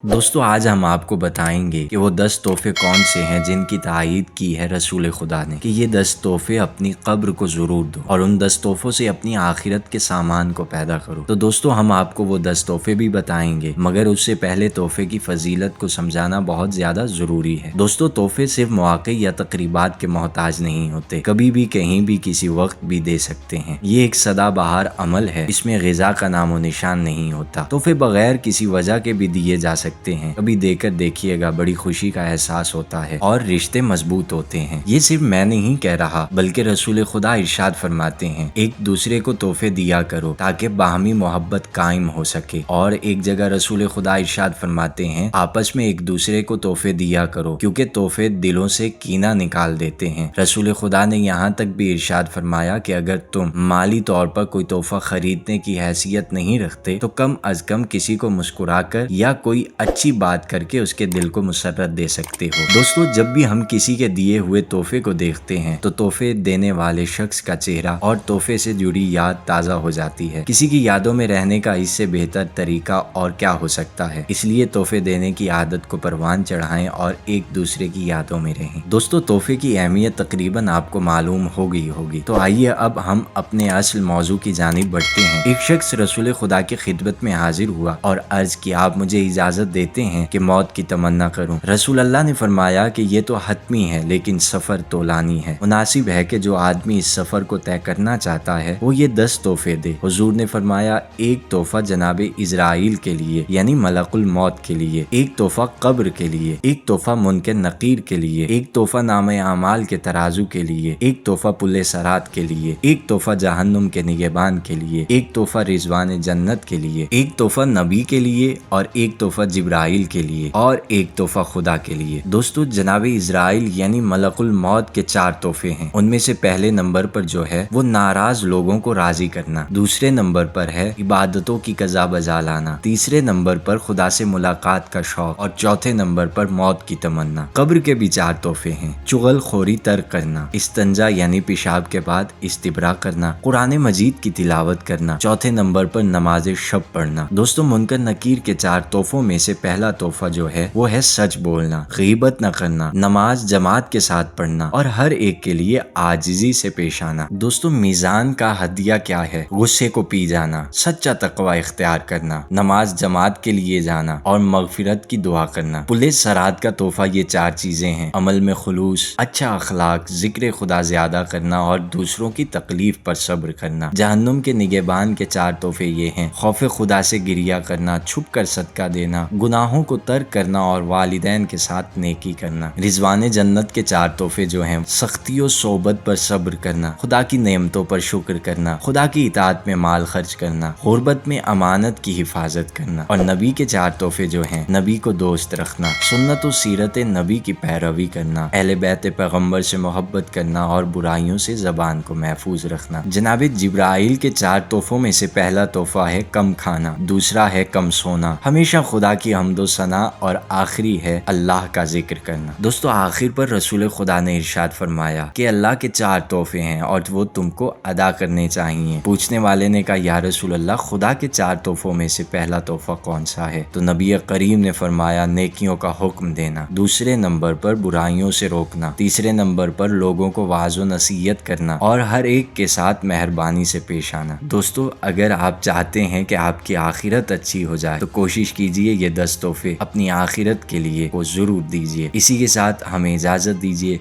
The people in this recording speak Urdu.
دوستو آج ہم آپ کو بتائیں گے کہ وہ 10 تحفے کون سے ہیں جن کی تائید کی ہے رسول خدا نے کہ یہ 10 تحفے اپنی قبر کو ضرور دو اور ان 10 تحفوں سے اپنی آخرت کے سامان کو پیدا کرو۔ تو دوستو ہم آپ کو وہ 10 تحفے بھی بتائیں گے، مگر اس سے پہلے تحفے کی فضیلت کو سمجھانا بہت زیادہ ضروری ہے۔ دوستو تحفے صرف مواقع یا تقریبات کے محتاج نہیں ہوتے، کبھی بھی کہیں بھی کسی وقت بھی دے سکتے ہیں۔ یہ ایک سدا بہار عمل ہے، اس میں غذا کا نام و نشان نہیں ہوتا۔ تحفے بغیر کسی وجہ کے بھی دیے جا سکتے ہیں، کبھی دے کر دیکھیے گا، بڑی خوشی کا احساس ہوتا ہے اور رشتے مضبوط ہوتے ہیں۔ یہ صرف میں نہیں کہہ رہا بلکہ رسول خدا ارشاد فرماتے ہیں، ایک دوسرے کو تحفے دیا کرو تاکہ باہمی محبت قائم ہو سکے۔ اور ایک جگہ رسول خدا ارشاد فرماتے ہیں، آپس میں ایک دوسرے کو تحفے دیا کرو کیونکہ تحفے دلوں سے کینہ نکال دیتے ہیں۔ رسول خدا نے یہاں تک بھی ارشاد فرمایا کہ اگر تم مالی طور پر کوئی تحفہ خریدنے کی حیثیت نہیں رکھتے تو کم از کم کسی کو مسکرا کر یا کوئی اچھی بات کر کے اس کے دل کو مسرت دے سکتے ہو۔ دوستو جب بھی ہم کسی کے دیے ہوئے تحفے کو دیکھتے ہیں تو تحفے دینے والے شخص کا چہرہ اور تحفے سے جڑی یاد تازہ ہو جاتی ہے۔ کسی کی یادوں میں رہنے کا اس سے بہتر طریقہ اور کیا ہو سکتا ہے؟ اس لیے تحفے دینے کی عادت کو پروان چڑھائیں اور ایک دوسرے کی یادوں میں رہیں۔ دوستو تحفے کی اہمیت تقریباً آپ کو معلوم ہوگی۔ تو آئیے اب ہم اپنے اصل موضوع کی جانب بڑھتے ہیں۔ ایک شخص رسول خدا کی خدمت میں حاضر ہوا اور عرض کی، آپ مجھے اجازت دیتے ہیں کہ موت کی تمنا کروں؟ رسول اللہ نے فرمایا کہ یہ تو حتمی ہے لیکن سفر طولانی ہے، مناسب ہے کہ جو آدمی اس سفر کو طے کرنا چاہتا ہے وہ یہ 10 تحفے دے۔ حضور نے فرمایا، ایک تحفہ جناب اسرائیل کے لیے یعنی ملک الموت کے لیے، ایک تحفہ قبر کے لیے، ایک تحفہ منکر نقیر کے لیے، ایک تحفہ نامہ اعمال کے ترازو کے لیے، ایک تحفہ پل صراط کے لیے، ایک تحفہ جہنم کے نگہبان کے لیے، ایک تحفہ رضوان جنت کے لیے، ایک تحفہ نبی کے لیے اور ایک تحفہ جبرائیل کے لیے اور ایک تحفہ خدا کے لیے۔ دوستو جناب اسرائیل یعنی ملک الموت کے 4 تحفے ہیں۔ ان میں سے پہلے نمبر پر جو ہے وہ ناراض لوگوں کو راضی کرنا، دوسرے نمبر پر ہے عبادتوں کی قضا بجا لانا، تیسرے نمبر پر خدا سے ملاقات کا شوق اور چوتھے نمبر پر موت کی تمنا۔ قبر کے بھی 4 تحفے ہیں، چغل خوری ترک کرنا، استنجا یعنی پیشاب کے بعد استبرا کرنا، قرآن مجید کی تلاوت کرنا، چوتھے نمبر پر نماز شب پڑھنا۔ دوستو منکر نکیر کے 4 تحفوں میں سے پہلا تحفہ جو ہے وہ ہے سچ بولنا، غیبت نہ کرنا، نماز جماعت کے ساتھ پڑھنا اور ہر ایک کے لیے عاجزی سے پیش آنا۔ دوستو میزان کا ہدیہ کیا ہے؟ غصے کو پی جانا، سچا تقوی اختیار کرنا، نماز جماعت کے لیے جانا اور مغفرت کی دعا کرنا۔ پل صراط کا تحفہ یہ 4 چیزیں ہیں، عمل میں خلوص، اچھا اخلاق، ذکر خدا زیادہ کرنا اور دوسروں کی تکلیف پر صبر کرنا۔ جہنم کے نگہبان کے 4 تحفے یہ ہیں، خوف خدا سے گریہ کرنا، چھپ کر صدقہ دینا، گناہوں کو ترک کرنا اور والدین کے ساتھ نیکی کرنا۔ رضوان جنت کے 4 تحفے جو ہیں، سختی و صحبت پر صبر کرنا، خدا کی نعمتوں پر شکر کرنا، خدا کی اطاعت میں مال خرچ کرنا، غربت میں امانت کی حفاظت کرنا۔ اور نبی کے 4 تحفے جو ہیں، نبی کو دوست رکھنا، سنت و سیرت نبی کی پیروی کرنا، اہل بیت پیغمبر سے محبت کرنا اور برائیوں سے زبان کو محفوظ رکھنا۔ جناب جبرائیل کے 4 تحفوں میں سے پہلا تحفہ ہے کم کھانا، دوسرا ہے کم سونا، ہمیشہ خدا کی حمد و ثنا اور آخری ہے اللہ کا ذکر کرنا۔ دوستو آخر پر رسول خدا نے ارشاد فرمایا کہ اللہ کے 4 تحفے ہیں اور وہ تم کو ادا کرنے چاہیے۔ پوچھنے والے نے کہا، یا رسول اللہ خدا کے 4 تحفوں میں سے پہلا تحفہ کون سا ہے؟ تو نبی کریم نے فرمایا، نیکیوں کا حکم دینا، دوسرے نمبر پر برائیوں سے روکنا، تیسرے نمبر پر لوگوں کو واعظ و نصیحت کرنا اور ہر ایک کے ساتھ مہربانی سے پیش آنا۔ دوستو اگر آپ چاہتے ہیں کہ آپ کی آخرت اچھی ہو جائے تو کوشش کیجئے یہ 10 تحفے اپنی آخرت کے لیے کو ضرور دیجئے۔ اسی کے ساتھ ہمیں اجازت دیجئے۔